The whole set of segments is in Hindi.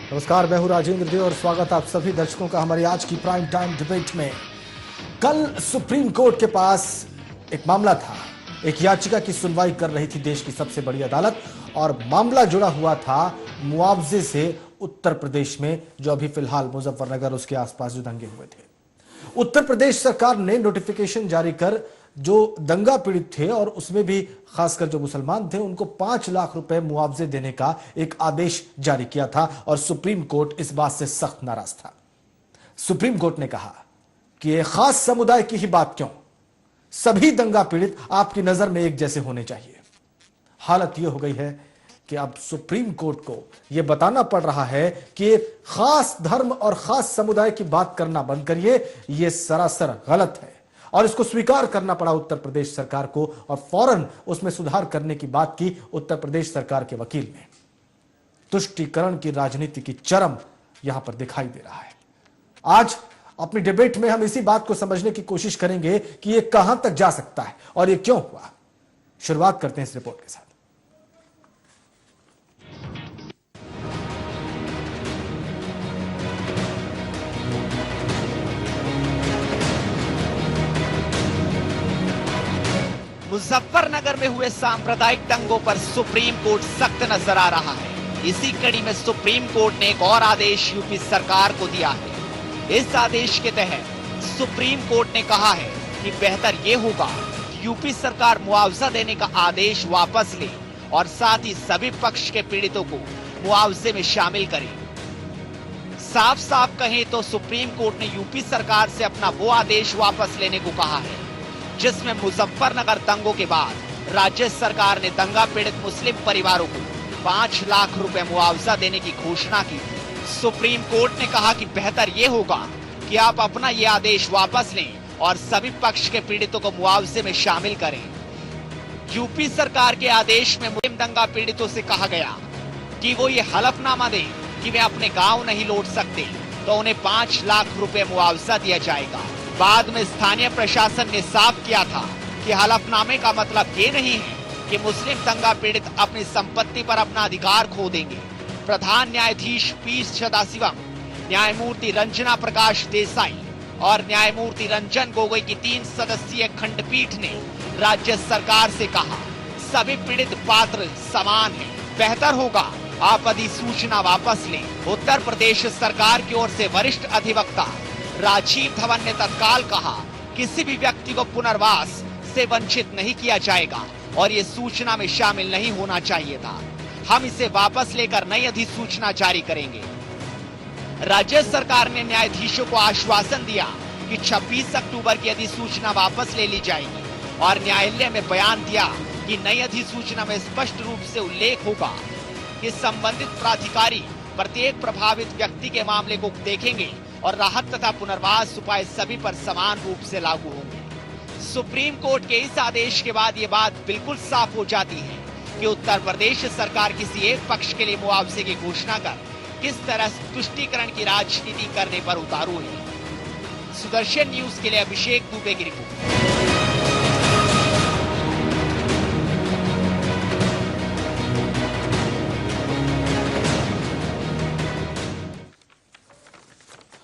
नमस्कार, मैं हूं राजेंद्र जी और स्वागत आप सभी दर्शकों का हमारी आज की प्राइम टाइम डिबेट में। कल सुप्रीम कोर्ट के पास एक मामला था, एक याचिका की सुनवाई कर रही थी देश की सबसे बड़ी अदालत, और मामला जुड़ा हुआ था मुआवजे से उत्तर प्रदेश में, जो अभी फिलहाल मुजफ्फरनगर उसके आसपास जो दंगे हुए थे। उत्तर प्रदेश सरकार ने नोटिफिकेशन जारी कर जो दंगा पीड़ित थे और उसमें भी खासकर जो मुसलमान थे उनको 5 लाख रुपए मुआवजे देने का एक आदेश जारी किया था, और सुप्रीम कोर्ट इस बात से सख्त नाराज था। सुप्रीम कोर्ट ने कहा कि यह खास समुदाय की ही बात क्यों, सभी दंगा पीड़ित आपकी नजर में एक जैसे होने चाहिए। हालत यह हो गई है कि अब सुप्रीम कोर्ट को यह बताना पड़ रहा है कि खास धर्म और खास समुदाय की बात करना बंद करिए, यह सरासर गलत है, और इसको स्वीकार करना पड़ा उत्तर प्रदेश सरकार को, और फौरन उसमें सुधार करने की बात की उत्तर प्रदेश सरकार के वकील ने। तुष्टीकरण की राजनीति की चरम यहां पर दिखाई दे रहा है। आज अपनी डिबेट में हम इसी बात को समझने की कोशिश करेंगे कि यह कहां तक जा सकता है और यह क्यों हुआ। शुरुआत करते हैं इस रिपोर्ट के साथ। मुजफ्फरनगर में हुए सांप्रदायिक दंगों पर सुप्रीम कोर्ट सख्त नजर आ रहा है। इसी कड़ी में सुप्रीम कोर्ट ने एक और आदेश यूपी सरकार को दिया है। इस आदेश के तहत सुप्रीम कोर्ट ने कहा है कि बेहतर ये होगा कि यूपी सरकार मुआवजा देने का आदेश वापस ले और साथ ही सभी पक्ष के पीड़ितों को मुआवजे में शामिल करे। साफ साफ कहें तो सुप्रीम कोर्ट ने यूपी सरकार से अपना वो आदेश वापस लेने को कहा है जिसमें मुजफ्फरनगर दंगों के बाद राज्य सरकार ने दंगा पीड़ित मुस्लिम परिवारों को 5 लाख रुपए मुआवजा देने की घोषणा की। सुप्रीम कोर्ट ने कहा कि बेहतर ये होगा कि आप अपना ये आदेश वापस लें और सभी पक्ष के पीड़ितों को मुआवजे में शामिल करें। यूपी सरकार के आदेश में मुस्लिम दंगा पीड़ितों से कहा गया कि वो ये हलफनामा दें कि वे अपने गांव नहीं लौट सकते तो उन्हें 5 लाख रुपए मुआवजा दिया जाएगा। बाद में स्थानीय प्रशासन ने साफ किया था कि हलफनामे का मतलब ये नहीं है कि मुस्लिम दंगा पीड़ित अपनी संपत्ति पर अपना अधिकार खो देंगे। प्रधान न्यायाधीश पी सदाशिवम, न्यायमूर्ति रंजना प्रकाश देसाई और न्यायमूर्ति रंजन गोगोई की 3 सदस्यीय खंडपीठ ने राज्य सरकार से कहा, सभी पीड़ित पात्र समान हैं, बेहतर होगा आप अधिसूचना वापस लें। उत्तर प्रदेश सरकार की ओर से वरिष्ठ अधिवक्ता राजीव धवन ने तत्काल कहा, किसी भी व्यक्ति को पुनर्वास से वंचित नहीं किया जाएगा और ये सूचना में शामिल नहीं होना चाहिए था। हम इसे वापस लेकर नई अधिसूचना जारी करेंगे। राज्य सरकार ने न्यायाधीशों को आश्वासन दिया कि 26 अक्टूबर की अधिसूचना वापस ले ली जाएगी और न्यायालय में बयान दिया कि नई अधिसूचना में स्पष्ट रूप से उल्लेख होगा कि संबंधित प्राधिकारी प्रत्येक प्रभावित व्यक्ति के मामले को देखेंगे और राहत तथा पुनर्वास उपाय सभी पर समान रूप से लागू होंगे। सुप्रीम कोर्ट के इस आदेश के बाद ये बात बिल्कुल साफ हो जाती है कि उत्तर प्रदेश सरकार किसी एक पक्ष के लिए मुआवजे की घोषणा कर किस तरह तुष्टीकरण की राजनीति करने पर उतारू है। सुदर्शन न्यूज के लिए अभिषेक दुबे की रिपोर्ट।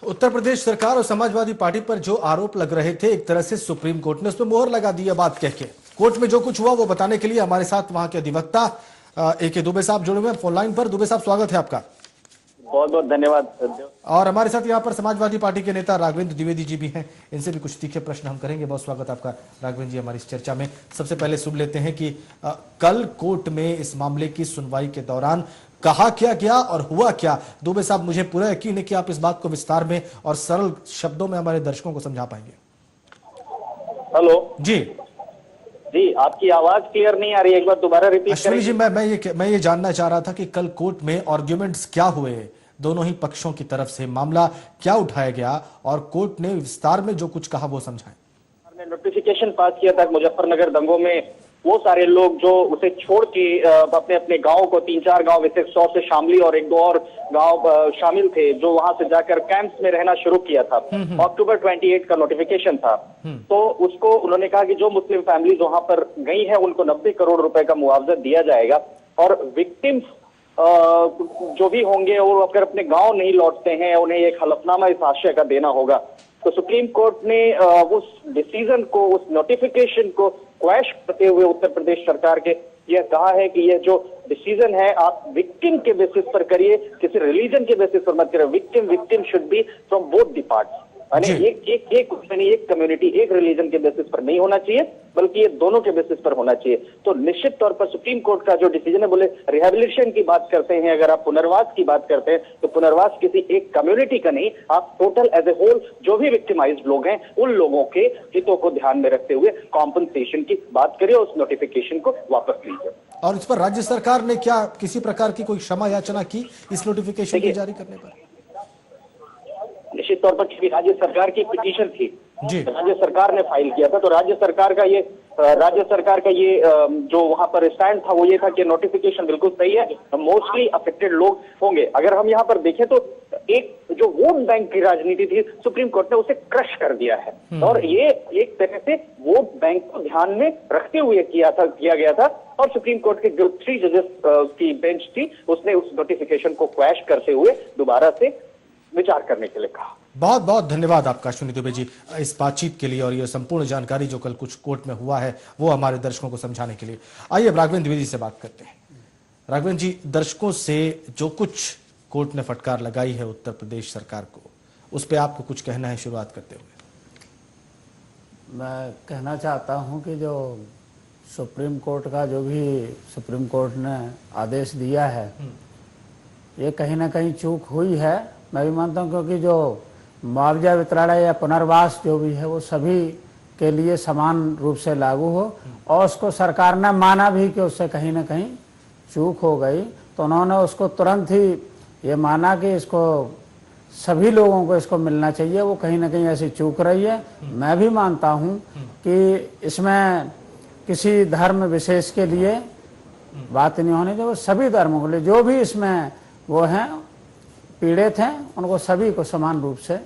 उत्तर प्रदेश सरकार और समाजवादी पार्टी पर जो आरोप लग रहे थे, एक तरह से सुप्रीम कोर्ट ने उस पर मोहर लगा दी है बात कह के। कोर्ट में जो कुछ हुआ वो बताने के लिए हमारे साथ वहां के अधिवक्ता ए.के. दुबे साहब जुड़े हुए हैं फोन लाइन पर। दुबे साहब, स्वागत है आपका। बहुत बहुत धन्यवाद। और हमारे साथ यहाँ पर समाजवादी पार्टी के नेता राघवेंद्र द्विवेदी जी भी हैं, इनसे भी कुछ तीखे प्रश्न हम करेंगे। बहुत स्वागत आपका राघवेंद्र जी हमारी इस चर्चा में। सबसे पहले सुन लेते हैं कि कल कोर्ट में इस मामले की सुनवाई के दौरान कहा क्या गया और हुआ क्या। दुबे साहब, मुझे पूरा यकीन है कि आप इस बात को विस्तार में और सरल शब्दों में हमारे दर्शकों को समझा पाएंगे। हेलो जी जी, आपकी आवाज क्लियर नहीं आ रही है, एक बार दोबारा रिपीट करें। जी, मैं ये जानना चाह रहा था कि कल कोर्ट में आर्ग्यूमेंट्स क्या हुए, दोनों ही पक्षों की तरफ से मामला क्या उठाया गया और कोर्ट ने विस्तार में जो कुछ कहा वो समझाएं। नोटिफिकेशन पास किया था मुजफ्फरनगर दंगों में वो सारे लोग जो उसे छोड़ के अपने अपने गांव को 3-4 गांव वैसे 100 से शामली और 1-2 और गांव शामिल थे, जो वहां से जाकर कैंप्स में रहना शुरू किया था। अक्टूबर 28 का नोटिफिकेशन था। तो उसको उन्होंने कहा कि जो मुस्लिम फैमिलीज वहां पर गई हैं उनको 90 करोड़ रुपए का मुआवजा दिया जाएगा और विक्टिम्स जो भी होंगे और अगर अपने गांव नहीं लौटते हैं उन्हें एक हलफनामा इस आशय का देना होगा। तो सुप्रीम कोर्ट ने उस डिसीजन को, उस नोटिफिकेशन को क्वैश करते हुए उत्तर प्रदेश सरकार के यह कहा है कि यह जो डिसीजन है आप विक्टिम के बेसिस पर करिए, किसी रिलीजन के बेसिस पर मत करिए। Victim should be from both the parts, यानी एक कम्युनिटी, एक रिलीजन के बेसिस पर नहीं होना चाहिए, बल्कि ये दोनों के बेसिस पर होना चाहिए। तो निश्चित तौर पर सुप्रीम कोर्ट का जो डिसीजन है, बोले रिहेबिलिटेशन की बात करते हैं, अगर आप पुनर्वास की बात करते हैं तो पुनर्वास किसी एक कम्युनिटी का नहीं, आप टोटल एज ए होल जो भी विक्टिमाइज्ड लोग हैं उन लोगों के हितों को ध्यान में रखते हुए कॉम्पनसेशन की बात करिए, उस नोटिफिकेशन को वापस लीजिए। और इस पर राज्य सरकार ने क्या किसी प्रकार की कोई क्षमा याचना की इस नोटिफिकेशन के जारी करने पर? निश्चित तौर पर क्योंकि राज्य सरकार की पिटीशन थी, जी, राज्य सरकार ने फाइल किया था, तो राज्य सरकार का ये जो वहां पर स्टैंड था वो ये था कि नोटिफिकेशन बिल्कुल सही है, मोस्टली अफेक्टेड लोग होंगे। अगर हम यहाँ पर देखें तो एक जो वोट बैंक की राजनीति थी सुप्रीम कोर्ट ने उसे क्रश कर दिया है, और ये एक तरह से वोट बैंक को ध्यान में रखते हुए किया गया था। और सुप्रीम कोर्ट के जो 3 जजेस की बेंच थी उसने उस नोटिफिकेशन को क्वैश करते हुए दोबारा से विचार करने के लिए कहा। बहुत बहुत धन्यवाद आपका अश्विनी दुबे जी इस बातचीत के लिए और ये संपूर्ण जानकारी जो कल कुछ कोर्ट में हुआ है वो हमारे दर्शकों को समझाने के लिए। आइए राघवेंद्र द्विवेदी से बात करते हैं। राघवेंद्र जी, दर्शकों से जो कुछ कोर्ट ने फटकार लगाई है उत्तर प्रदेश सरकार को, उस पर आपको कुछ कहना है शुरुआत करते हुए? मैं कहना चाहता हूं कि जो सुप्रीम कोर्ट का जो भी सुप्रीम कोर्ट ने आदेश दिया है ये कहीं ना कहीं चूक हुई है, मैं भी मानता हूं, क्योंकि जो मुआवजा वितरण या पुनर्वास जो भी है वो सभी के लिए समान रूप से लागू हो, और उसको सरकार ने माना भी कि उससे कहीं ना कहीं चूक हो गई, तो उन्होंने उसको तुरंत ही ये माना कि इसको सभी लोगों को इसको मिलना चाहिए। वो कहीं ना कहीं ऐसी चूक रही है। मैं भी मानता हूं कि इसमें किसी धर्म विशेष के लिए बात नहीं होनी चाहिए, वो सभी धर्मों के लिए जो भी इसमें वो हैं पीड़ित हैं उनको सभी को समान रूप से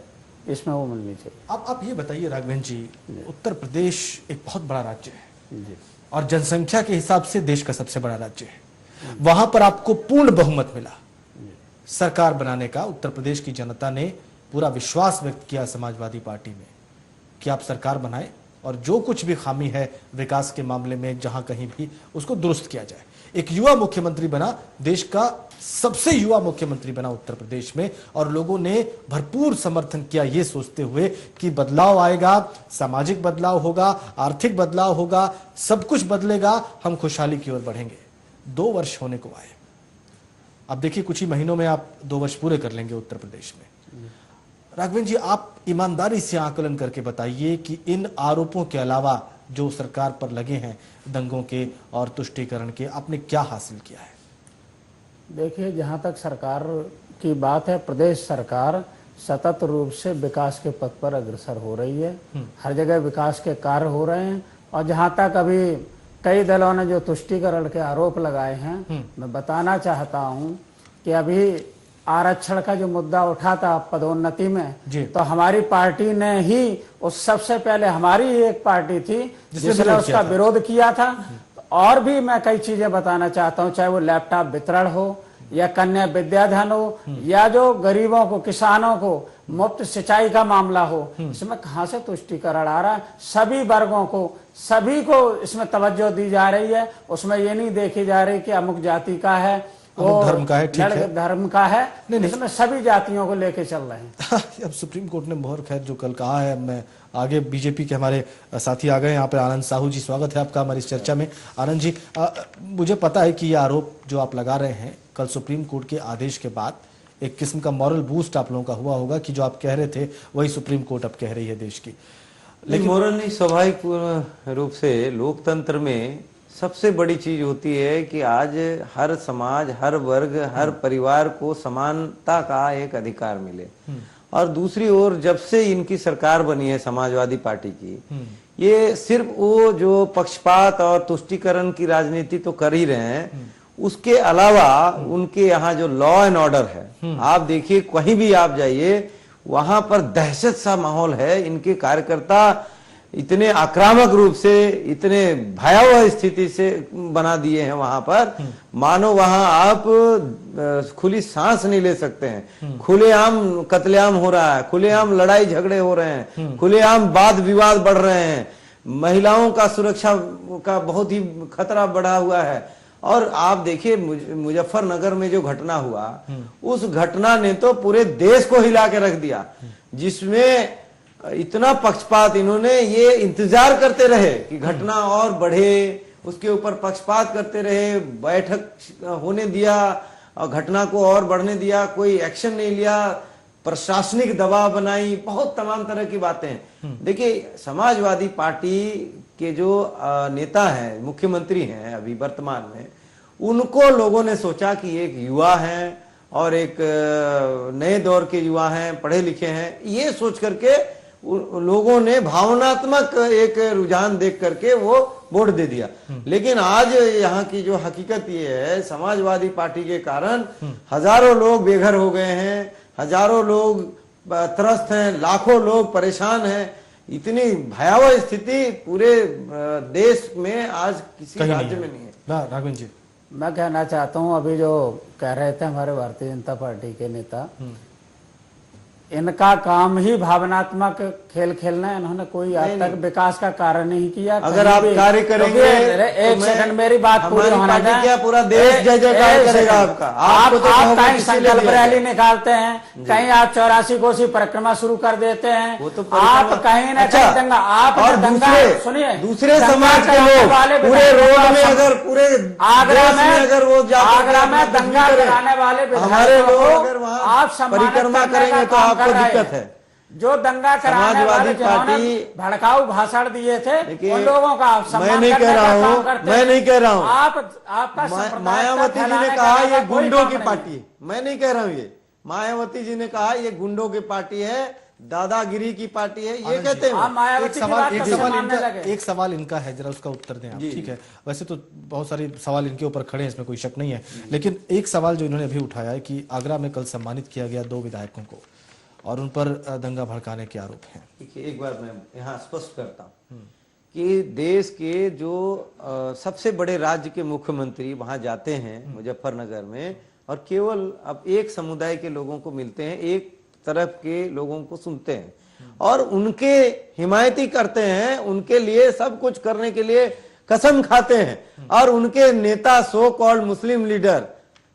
इसमें वो मिलनी चाहिए। आप ये बताइए राघवेंद्र जी, उत्तर प्रदेश एक बहुत बड़ा राज्य है जी, और जनसंख्या के हिसाब से देश का सबसे बड़ा राज्य है। वहां पर आपको पूर्ण बहुमत मिला सरकार बनाने का। उत्तर प्रदेश की जनता ने पूरा विश्वास व्यक्त किया समाजवादी पार्टी में कि आप सरकार बनाएं और जो कुछ भी खामी है विकास के मामले में जहां कहीं भी उसको दुरुस्त किया जाए। एक युवा मुख्यमंत्री बना, देश का सबसे युवा मुख्यमंत्री बना उत्तर प्रदेश में, और लोगों ने भरपूर समर्थन किया ये सोचते हुए कि बदलाव आएगा, सामाजिक बदलाव होगा, आर्थिक बदलाव होगा, सब कुछ बदलेगा, हम खुशहाली की ओर बढ़ेंगे। 2 वर्ष होने को आए, अब देखिए कुछ ही महीनों में आप 2 वर्ष पूरे कर लेंगे उत्तर प्रदेश में। राघवेंद्र जी, आप ईमानदारी से आकलन करके बताइए कि इन आरोपों के अलावा जो सरकार पर लगे हैं दंगों के और तुष्टीकरण के, आपने क्या हासिल किया है? देखिए, जहाँ तक सरकार की बात है, प्रदेश सरकार सतत रूप से विकास के पथ पर अग्रसर हो रही है। हर जगह विकास के कार्य हो रहे हैं, और जहाँ तक अभी कई दलों ने जो तुष्टीकरण के आरोप लगाए हैं, मैं बताना चाहता हूं कि अभी आरक्षण का जो मुद्दा उठा था पदोन्नति में, तो हमारी पार्टी ने ही उस सबसे पहले हमारी एक पार्टी थी जिसने उसका विरोध किया था। और भी मैं कई चीजें बताना चाहता हूं, चाहे वो लैपटॉप वितरण हो या कन्या विद्याधन हो या जो गरीबों को, किसानों को मुफ्त सिंचाई का मामला हो, इसमें कहां से तुष्टीकरण आ रहा है? सभी वर्गों को, सभी को इसमें तवज्जो दी जा रही है। उसमें ये नहीं देखी जा रही कि अमुक जाति का है, वो धर्म का है, ठीक है, धर्म का है, नहीं, इसमें सभी जातियों को लेके चल रहे हैं। अब सुप्रीम कोर्ट ने मोहर खैर जो कल कहा है, मैं आगे बीजेपी के हमारे साथी आ गए यहाँ पे। आनंद साहू जी, स्वागत है आपका हमारी इस चर्चा में। आनंद जी, मुझे पता है कि ये आरोप जो आप लगा रहे हैं, कल सुप्रीम कोर्ट के आदेश के बाद एक किस्म का मॉरल बूस्ट आप लोगों का हुआ होगा कि जो आप कह रहे थे वही सुप्रीम कोर्ट अब कह रही है देश की। लेकिन मॉरल नहीं, स्वाभाविक रूप से लोकतंत्र में सबसे बड़ी चीज होती है कि आज हर समाज, हर वर्ग, हर परिवार को समानता का एक अधिकार मिले। और दूसरी ओर जब से इनकी सरकार बनी है समाजवादी पार्टी की, ये सिर्फ वो जो पक्षपात और तुष्टीकरण की राजनीति तो कर ही रहे हैं, उसके अलावा उनके यहाँ जो लॉ एंड ऑर्डर है, आप देखिए कहीं भी आप जाइए वहां पर दहशत सा माहौल है। इनके कार्यकर्ता इतने आक्रामक रूप से, इतने भयावह स्थिति से बना दिए हैं वहां पर, मानो वहां आप खुली सांस नहीं ले सकते हैं। खुलेआम कत्लेआम हो रहा है, खुलेआम लड़ाई झगड़े हो रहे हैं, खुलेआम वाद विवाद बढ़ रहे हैं, महिलाओं का सुरक्षा का बहुत ही खतरा बढ़ा हुआ है। और आप देखिए मुजफ्फरनगर में जो घटना हुआ, उस घटना ने तो पूरे देश को हिला के रख दिया, जिसमें इतना पक्षपात, इन्होंने ये इंतजार करते रहे कि घटना और बढ़े, उसके ऊपर पक्षपात करते रहे, बैठक होने दिया और घटना को और बढ़ने दिया, कोई एक्शन नहीं लिया, प्रशासनिक दबाव बनाई, बहुत तमाम तरह की बातें। देखिए समाजवादी पार्टी के जो नेता हैं, मुख्यमंत्री हैं अभी वर्तमान में, उनको लोगों ने सोचा कि एक युवा हैं और एक नए दौर के युवा हैं, पढ़े लिखे हैं, ये सोच करके लोगों ने भावनात्मक एक रुझान देख करके वो वोट दे दिया। लेकिन आज यहाँ की जो हकीकत ये है, समाजवादी पार्टी के कारण हजारों लोग बेघर हो गए हैं, हजारों लोग त्रस्त हैं, लाखों लोग परेशान हैं। इतनी भयावह स्थिति पूरे देश में आज किसी राज्य में नहीं है। राघवेंद्र जी, मैं कहना चाहता हूं, अभी जो कह रहे थे हमारे भारतीय जनता पार्टी के नेता, इनका काम ही भावनात्मक खेल खेलना है। इन्होंने कोई आज तक विकास का कार्य नहीं किया। अगर आप कार्य करेंगे एक सेकंड मेरी बात पूरी होने दें। क्या पूरा देश जय जयकार करेगा आपका? आप कहीं संकल्प रैली निकालते हैं, कहीं आप 84 कोसी परिक्रमा शुरू कर देते हैं, आप कहीं ना कहीं दंगा, आप दंगा, सुनिए, दूसरे समाज के लोग पूरे रोड में, अगर पूरे आगरा में, अगर वो आगरा में दंगा कराने वाले हमारे लोग अगर आप परिक्रमा करेंगे तो आपको दिक्कत है। जो दंगा कराने वाले जिन्होंने भड़काऊ भाषण दिए थे, उन लोगों का आप सम्मान मैं नहीं कह रहा हूँ, मैं नहीं कह रहा हूँ, आपका मायावती जी ने कहा ये गुंडों की पार्टी है, मैं नहीं कह रहा हूँ ये। मायावती जी ने कहा ये गुंडों की पार्टी है, दादागिरी की पार्टी है, ये कहते हैं। एक सवाल इनका है, जरा उसका उत्तर दें आप। ठीक है, वैसे तो बहुत सारे सवाल इनके ऊपर खड़े हैं, इसमें कोई शक नहीं है, लेकिन एक सवाल जो इन्होंने अभी उठाया है कि आगरा में कल सम्मानित किया गया 2 विधायकों को और उन पर दंगा भड़काने के आरोप हैं। देखिए, एक बार मैं यहाँ स्पष्ट करता हूँ कि देश के जो सबसे बड़े राज्य के मुख्यमंत्री वहां जाते हैं मुजफ्फरनगर में, और केवल अब एक समुदाय के लोगों को मिलते हैं, एक तरफ के लोगों को सुनते हैं और उनके हिमायती करते हैं, उनके लिए सब कुछ करने के लिए कसम खाते हैं। और उनके नेता सो कॉल्ड मुस्लिम लीडर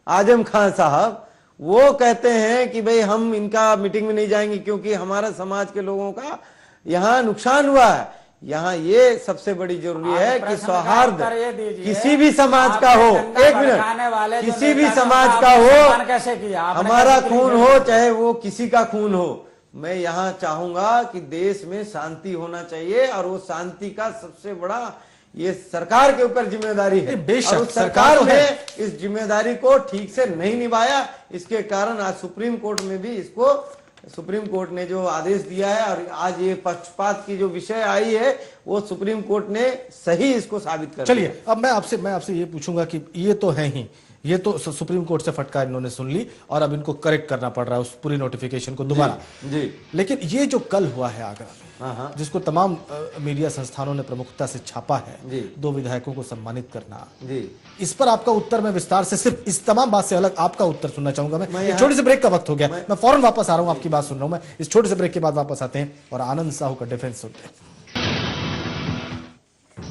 आजम खान साहब, वो कहते हैं कि भाई हम इनका मीटिंग में नहीं जाएंगे क्योंकि हमारा समाज के लोगों का यहाँ नुकसान हुआ है। यहाँ ये सबसे बड़ी जरूरी है कि सौहार्द किसी भी समाज का हो, एक मिनट, किसी भी समाज का हो, कैसे किया हमारा खून हो चाहे वो किसी का खून हो, मैं यहाँ चाहूंगा कि देश में शांति होना चाहिए और वो शांति का सबसे बड़ा ये सरकार के ऊपर जिम्मेदारी है। बेशक सरकार ने इस जिम्मेदारी को ठीक से नहीं निभाया, इसके कारण आज सुप्रीम कोर्ट में भी इसको, सुप्रीम कोर्ट ने जो आदेश दिया है और आज ये पक्षपात की जो विषय आई है वो सुप्रीम कोर्ट ने सही इसको साबित कर। चलिए, अब मैं आपसे ये पूछूंगा कि ये तो है ही, ये तो सुप्रीम कोर्ट से फटकार इन्होंने सुन ली और अब इनको करेक्ट करना पड़ रहा है उस पूरी नोटिफिकेशन को दोबारा। जी। लेकिन ये जो कल हुआ है आगरा में, जिसको तमाम मीडिया संस्थानों ने प्रमुखता से छापा है, 2 विधायकों को सम्मानित करना, इस पर आपका उत्तर मैं विस्तार से, सिर्फ इस तमाम बात से अलग आपका उत्तर सुनना चाहूंगा। मैं छोटे से ब्रेक का वक्त हो गया, मैं फौरन वापस आ रहा हूं, आपकी बात सुन रहा हूं मैं। इस छोटे से ब्रेक के बाद वापस आते हैं और आनंद साहू का डिफेंस सुनते हैं।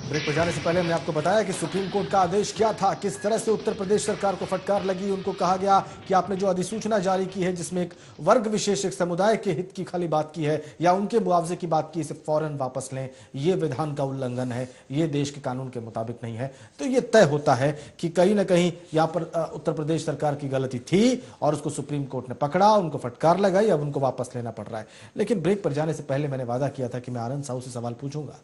ब्रेक पर जाने से पहले हमने आपको बताया कि सुप्रीम कोर्ट का आदेश क्या था, किस तरह से उत्तर प्रदेश सरकार को फटकार लगी। उनको कहा गया कि आपने जो अधिसूचना जारी की है जिसमें एक वर्ग विशेष, एक समुदाय के हित की खाली बात की है या उनके मुआवजे की बात की, इसे फौरन वापस लें, ये विधान का उल्लंघन है, ये देश के कानून के मुताबिक नहीं है। तो ये तय होता है कि कहीं ना कहीं यहाँ पर उत्तर प्रदेश सरकार की गलती थी और उसको सुप्रीम कोर्ट ने पकड़ा, उनको फटकार लगाई, अब उनको वापस लेना पड़ रहा है। लेकिन ब्रेक पर जाने से पहले मैंने वादा किया था कि मैं आनंद साहू से सवाल पूछूंगा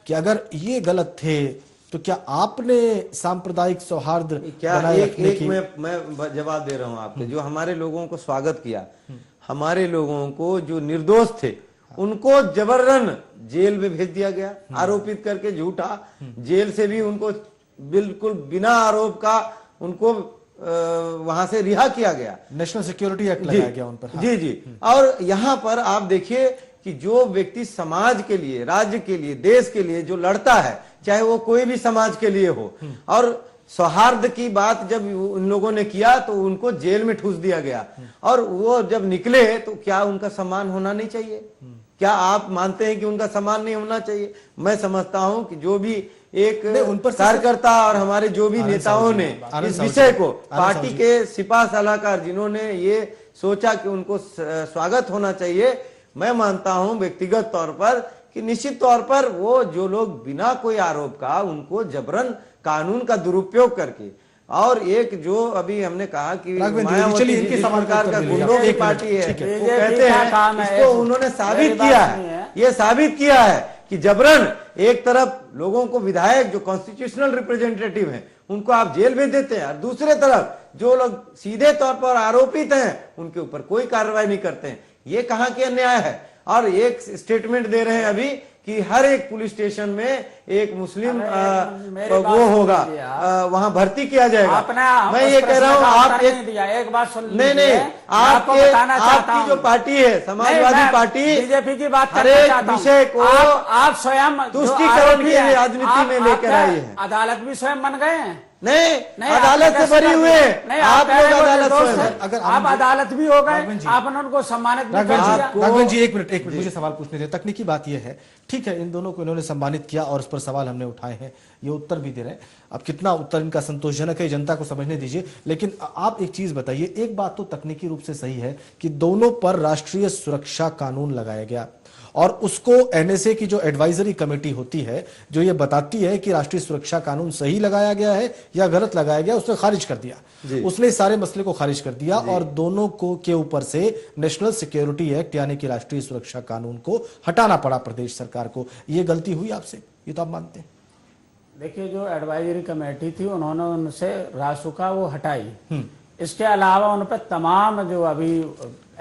कि अगर ये गलत थे तो क्या आपने सांप्रदायिक सौहार्द बनाए रखने की? मैं जवाब दे रहा हूं आपको। जो हमारे लोगों को स्वागत किया, हमारे लोगों को जो निर्दोष थे उनको जबरन जेल में भेज दिया गया, आरोपित करके झूठा, जेल से भी उनको बिल्कुल बिना आरोप का उनको वहां से रिहा किया गया। नेशनल सिक्योरिटी एक्ट लगाया गया उन पर। जी जी। और यहाँ पर आप देखिए कि जो व्यक्ति समाज के लिए, राज्य के लिए, देश के लिए जो लड़ता है, चाहे वो कोई भी समाज के लिए हो, और सौहार्द की बात जब उन लोगों ने किया तो उनको जेल में ठूस दिया गया, और वो जब निकले तो क्या उनका सम्मान होना नहीं चाहिए? क्या आप मानते हैं कि उनका सम्मान नहीं होना चाहिए? मैं समझता हूं कि जो भी एक उन पर कार्यकर्ता और हमारे जो भी नेताओं ने इस विषय को, पार्टी के सिपा सलाहकार जिन्होंने ये सोचा कि उनको स्वागत होना चाहिए, मैं मानता हूं व्यक्तिगत तौर पर कि निश्चित तौर पर वो जो लोग बिना कोई आरोप का उनको जबरन कानून का दुरुपयोग करके, और एक जो अभी हमने कहा कि मायावती जी जिस प्रकार का गुंडों की पार्टी है, वो कहते हैं, इसको उन्होंने साबित किया है, ये साबित किया है कि जबरन एक तरफ लोगों को विधायक जो कॉन्स्टिट्यूशनल रिप्रेजेंटेटिव हैं उनको आप जेल भेज देते हैं, और दूसरे तरफ जो लोग सीधे तौर पर आरोपित हैं उनके ऊपर कोई कार्रवाई नहीं करते हैं। ये कहाँ के अन्याय है? और एक स्टेटमेंट दे रहे हैं अभी कि हर एक पुलिस स्टेशन में एक मुस्लिम वो होगा, वहां भर्ती किया जाएगा। मैं ये कह रहा हूँ, आप एक बात सुन नहीं नहीं, आपकी जो पार्टी है समाजवादी पार्टी, बीजेपी की बात हर एक विषय को आप स्वयं तुष्टीकरण की राजनीति में लेकर आई है। अदालत भी स्वयं बन गए हैं। नहीं, अदालत से भरी हुए हैं आप लोग, अदालत से। अगर आप अदालत भी हो गए, आपने उनको सम्मानित भी कर दिया। राघवेंद्र जी एक मिनट मुझे सवाल पूछने दें। तकनीकी बात यह है, ठीक है, इन दोनों को इन्होंने सम्मानित किया और उस पर सवाल हमने उठाए हैं, ये उत्तर भी दे रहे हैं। अब कितना उत्तर इनका संतोषजनक है जनता को समझने दीजिए, लेकिन आप एक चीज बताइए। एक बात तो तकनीकी रूप से सही है कि दोनों पर राष्ट्रीय सुरक्षा कानून लगाया गया, और उसको एनएसए की जो एडवाइजरी कमेटी होती है जो ये बताती है कि राष्ट्रीय सुरक्षा कानून सही लगाया गया है या गलत लगाया गया, उसने खारिज कर दिया। उसने सारे मसले को खारिज कर दिया और दोनों को के ऊपर से नेशनल सिक्योरिटी एक्ट यानी कि राष्ट्रीय सुरक्षा कानून को हटाना पड़ा प्रदेश सरकार को। ये गलती हुई आपसे, ये तो आप मानते हैं? देखिए, जो एडवाइजरी कमेटी थी उन्होंने उनसे रासुका वो हटाई, इसके अलावा उन पर तमाम जो अभी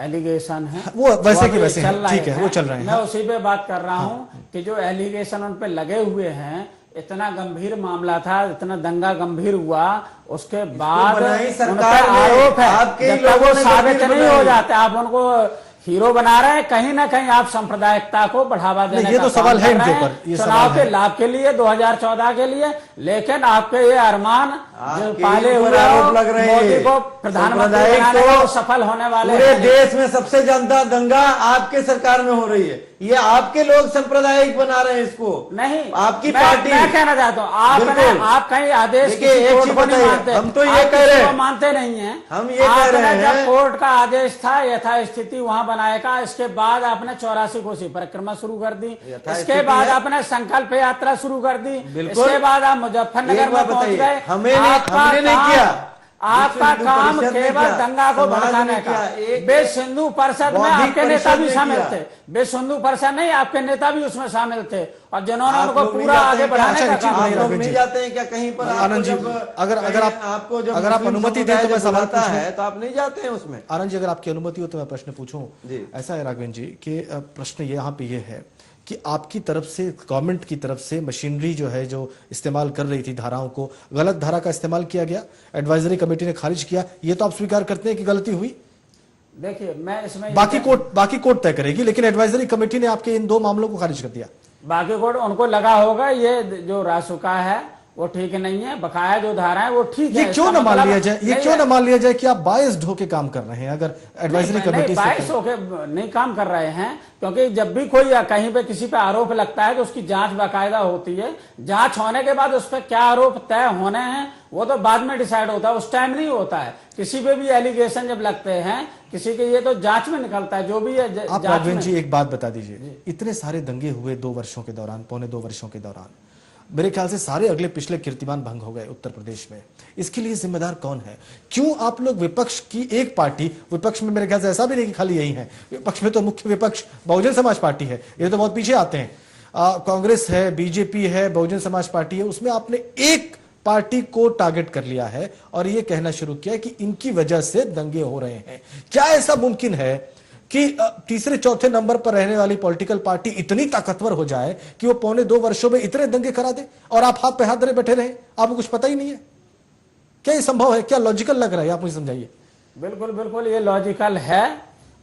एलिगेशन है वो वैसे के वैसे ठीक है, वो चल रहे हैं। मैं उसी पे बात कर रहा हूँ कि जो एलिगेशन उन पे लगे हुए हैं, इतना गंभीर मामला था, इतना दंगा गंभीर हुआ, उसके बाद उन पे आरोप है, जब तक वो साबित नहीं हो जाते आप उनको हीरो बना रहे हैं। कहीं ना कहीं आप सांप्रदायिकता को बढ़ावा देने ये तो सवाल है इनके ऊपर, चुनाव के लाभ के लिए 2014 के लिए, लेकिन आपके ये अरमान जो पाले हुए आरोप लग रहे हैं, मोदी को प्रधानमंत्री बनाने को सफल होने वाले पूरे देश में सबसे ज्यादा दंगा आपके सरकार में हो रही है। ये आपके लोग सांप्रदायिक बना रहे हैं इसको, नहीं आपकी पार्टी। मैं कहना चाहता हूँ, आप कहीं आदेश की कोर्ट को नहीं मानते, हम तो ये कह रहे हैं, मानते नहीं है। हम ये कह रहे हैं जब कोर्ट का आदेश था यथास्थिति वहां बनाए का, इसके बाद आपने 84 कोसी परिक्रमा शुरू कर दी, इसके बाद आपने संकल्प यात्रा शुरू कर दी, इसके बाद आप मुजफ्फरनगर में पहुंच गए। हमने नहीं किया, आपका काम केवल दंगा को भड़काने का। विश्व हिंदू परिषद में आपके नेता भी शामिल थे, विश्व हिंदू परिषद नहीं, आपके नेता भी उसमें शामिल थे, और जिन्होंने उनको पूरा आगे बढ़ाने का काम। आप लोग नहीं जाते हैं क्या कहीं पर? आनंद जी, अगर आप अनुमति दें तो मैं सवाल पूछूं है, तो आप नहीं जाते हैं उसमें? आनंद जी, अगर आपकी अनुमति हो तो मैं प्रश्न पूछूं। ऐसा है राघवेंद्र जी कि प्रश्न यहाँ पे ये है कि आपकी तरफ से, गवर्नमेंट की तरफ से मशीनरी जो है जो इस्तेमाल कर रही थी धाराओं को, गलत धारा का इस्तेमाल किया गया, एडवाइजरी कमेटी ने खारिज किया, ये तो आप स्वीकार करते हैं कि गलती हुई? देखिए, मैं इसमें बाकी कोर्ट तय करेगी, लेकिन एडवाइजरी कमेटी ने आपके इन दो मामलों को खारिज कर दिया। बाकी कोर्ट उनको लगा होगा ये जो रासुका है वो ठीक नहीं है, बकाया जो धारा है वो ठीक है। ये क्यों न मान लिया जाए, ये क्यों न मान लिया जाए कि आप बायस्ड होके काम कर रहे हैं? अगर एडवाइजरी कमेटी बायस्ड होके नहीं काम कर रहे हैं, क्योंकि जब भी कोई कहीं पे किसी पे आरोप लगता है तो उसकी जांच बाकायदा होती है। जांच होने के बाद उस पर क्या आरोप तय होने हैं वो तो बाद में डिसाइड होता है, उस टाइम नहीं होता है। किसी पे भी एलिगेशन जब लगते हैं किसी के, ये तो जांच में निकलता है जो भी है। आप राघवेंद्र जी एक बात बता दीजिए, इतने सारे दंगे हुए 2 वर्षों के दौरान, पौने 2 वर्षों के दौरान, मेरे ख्याल से सारे अगले पिछले कीर्तिमान भंग हो गए उत्तर प्रदेश में। इसके लिए जिम्मेदार कौन है? क्यों आप लोग विपक्ष की एक पार्टी, विपक्ष में मेरे ख्याल से ऐसा भी नहीं कि खाली यही है, विपक्ष में तो मुख्य विपक्ष बहुजन समाज पार्टी है, ये तो बहुत पीछे आते हैं, कांग्रेस है, बीजेपी है, बहुजन समाज पार्टी है, उसमें आपने एक पार्टी को टारगेट कर लिया है और यह कहना शुरू किया कि इनकी वजह से दंगे हो रहे हैं। क्या ऐसा मुमकिन है कि तीसरे चौथे नंबर पर रहने वाली पॉलिटिकल पार्टी इतनी ताकतवर हो जाए कि वो पौने 2 वर्षों में इतने दंगे करा दे और आप हाथ पे हाथ धरे बैठे रहे, आपको कुछ पता ही नहीं है? क्या ये संभव है? क्या लॉजिकल लग रहा है? आप मुझे समझाइए। बिल्कुल बिल्कुल ये लॉजिकल है,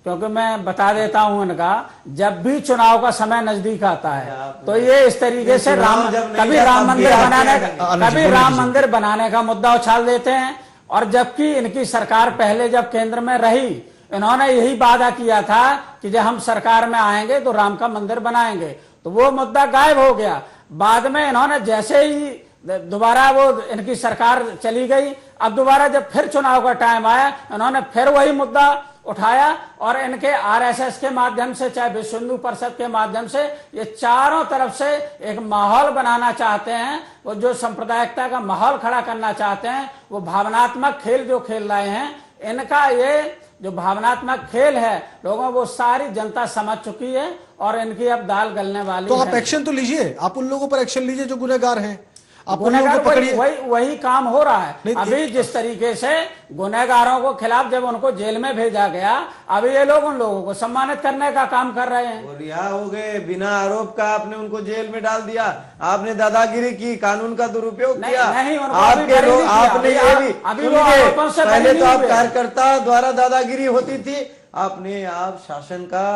क्योंकि मैं बता देता हूं इनका, जब भी चुनाव का समय नजदीक आता है तो ये इस तरीके से कभी राम मंदिर बनाने का मुद्दा उछाल देते हैं, और जबकि इनकी सरकार पहले जब केंद्र में रही, इन्होंने यही वादा किया था कि जब हम सरकार में आएंगे तो राम का मंदिर बनाएंगे, तो वो मुद्दा गायब हो गया। बाद में इन्होंने जैसे ही दोबारा वो इनकी सरकार चली गई, अब दोबारा जब फिर चुनाव का टाइम आया, इन्होंने फिर वही मुद्दा उठाया, और इनके आरएसएस के माध्यम से, चाहे विश्व हिंदू परिषद के माध्यम से, ये चारों तरफ से एक माहौल बनाना चाहते हैं। वो जो सांप्रदायिकता का माहौल खड़ा करना चाहते हैं, वो भावनात्मक खेल जो खेल रहे हैं, इनका ये जो भावनात्मक खेल है, लोगों वो सारी जनता समझ चुकी है, और इनकी अब दाल गलने वाली तो है। आप एक्शन तो लीजिए, आप उन लोगों पर एक्शन लीजिए जो गुनहगार हैं, आप उन लोगों को पकड़िए। वही काम हो रहा है अभी। जिस तरीके से गुनहगारों को खिलाफ जब उनको जेल में भेजा गया, अभी ये लोग उन लोगों को सम्मानित करने का काम कर रहे हैं। और रिहा हो गए बिना आरोप का, आपने उनको जेल में डाल दिया, आपने दादागिरी की, कानून का दुरुपयोग किया। आपके लोग, आपने ये भी पहले तो आप कार्यकर्ता द्वारा दादागिरी होती थी, आपने आप शासन का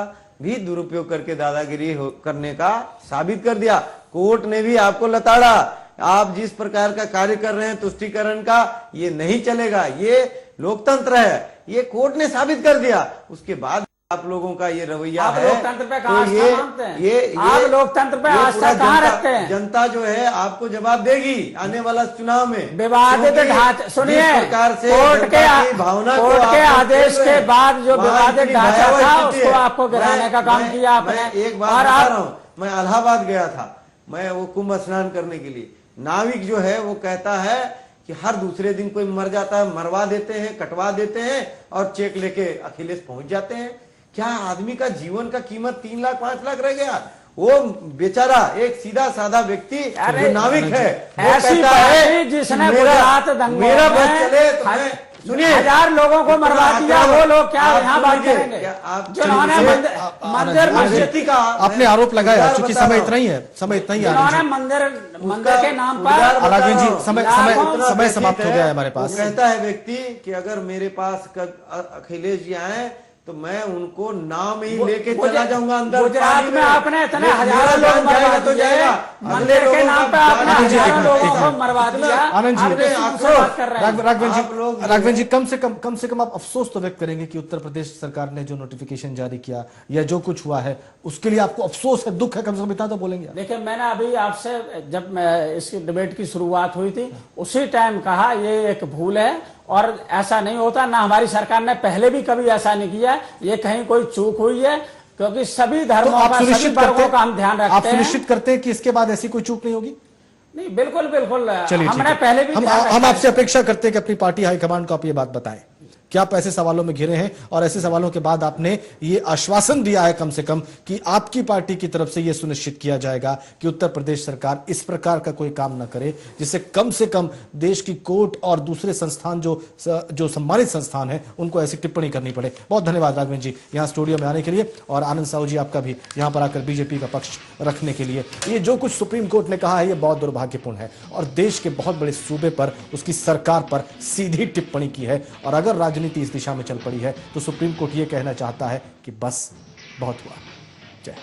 भी दुरुपयोग करके दादागिरी करने का साबित कर दिया। कोर्ट ने भी आपको लताड़ा। आप जिस प्रकार का कार्य कर रहे हैं तुष्टीकरण का, ये नहीं चलेगा, ये लोकतंत्र है, ये कोर्ट ने साबित कर दिया। उसके बाद आप लोगों का ये रवैया है, लोकतंत्र पे कहाँ तो आस्था मानते हैं? आप लोकतंत्र पे आस्था कहाँ रखते हैं? जनता जो है आपको जवाब देगी आने वाला चुनाव में। विवादित ढांचा, सुनिए, कोर्ट के आदेश के बाद जो विवादित ढांचा था, उसको आपको गिराने का काम किया आपने। एक बात बता रहा हूँ, मैं इलाहाबाद गया था, मैं वो कुंभ स्नान करने के लिए। नाविक जो है वो कहता है कि हर दूसरे दिन कोई मर जाता है, मरवा देते हैं, कटवा देते हैं, और चेक लेके अखिलेश पहुंच जाते हैं। क्या आदमी का जीवन का कीमत 3 लाख 5 लाख रह गया? वो बेचारा एक सीधा साधा व्यक्ति जो नाविक है, ऐसी पार्टी जिसने गुजरात दंगों मेरा बस में चले तो मैं, सुनिए, 1000 लोगों को मरवा दिया, वो लोग क्या यहाँ बात करेंगे? जिन्होंने मंदिर मस्जिद का आपने आरोप लगाया, चूंकि समय इतना ही है, समय इतना ही है, मंदिर के नाम पर। राघवेंद्र जी, समय समाप्त हो गया है हमारे पास। कहता है व्यक्ति कि अगर मेरे पास अखिलेश जी आए तो मैं उनको नाम ही लेके चला जाऊंगा अंदर। गुजरात में आपने इतने हजारों लोग मरवा तो जाएगा, मंदिर के नाम पे आपने हजारों लोगों को मरवा दिया। आनंद जी, राघवेंद्र राघवेंद्र जी, कम से कम आप अफसोस तो व्यक्त करेंगे कि उत्तर प्रदेश सरकार ने जो नोटिफिकेशन जारी किया या जो कुछ हुआ है, उसके लिए आपको अफसोस है, दुख है, कम से कम इतना तो बोलेंगे? देखिए, मैंने अभी आपसे जब इसकी डिबेट की शुरुआत हुई थी, उसी टाइम कहा ये एक भूल है, और ऐसा नहीं होता, ना हमारी सरकार ने पहले भी कभी ऐसा नहीं किया, ये कहीं कोई चूक हुई है, क्योंकि सभी धर्मों का, सभी वर्गों का हम ध्यान रखते हैं। आप सुनिश्चित करते हैं कि इसके बाद ऐसी कोई चूक नहीं होगी? नहीं, बिल्कुल बिल्कुल। चलिए, हमने पहले भी हम आपसे अपेक्षा करते हैं कि अपनी पार्टी हाईकमांड को आप ये बात बताएं कि आप ऐसे सवालों में घिरे हैं, और ऐसे सवालों के बाद आपने ये आश्वासन दिया है कम से कम कि आपकी पार्टी की तरफ से ये सुनिश्चित किया जाएगा कि उत्तर प्रदेश सरकार इस प्रकार का कोई काम ना करे जिससे कम से कम देश की कोर्ट और दूसरे संस्थान जो सम्मानित संस्थान है उनको ऐसी टिप्पणी करनी पड़े। बहुत धन्यवाद राघवेंद्र जी यहाँ स्टूडियो में आने के लिए, और आनंद साहू जी आपका भी यहाँ पर आकर बीजेपी का पक्ष रखने के लिए। ये जो कुछ सुप्रीम कोर्ट ने कहा है ये बहुत दुर्भाग्यपूर्ण है, और देश के बहुत बड़े सूबे पर, उसकी सरकार पर सीधी टिप्पणी की है। और अगर राजनीति इस दिशा में चल पड़ी है तो सुप्रीम कोर्ट ये कहना चाहता है कि बस बहुत हुआ। जय।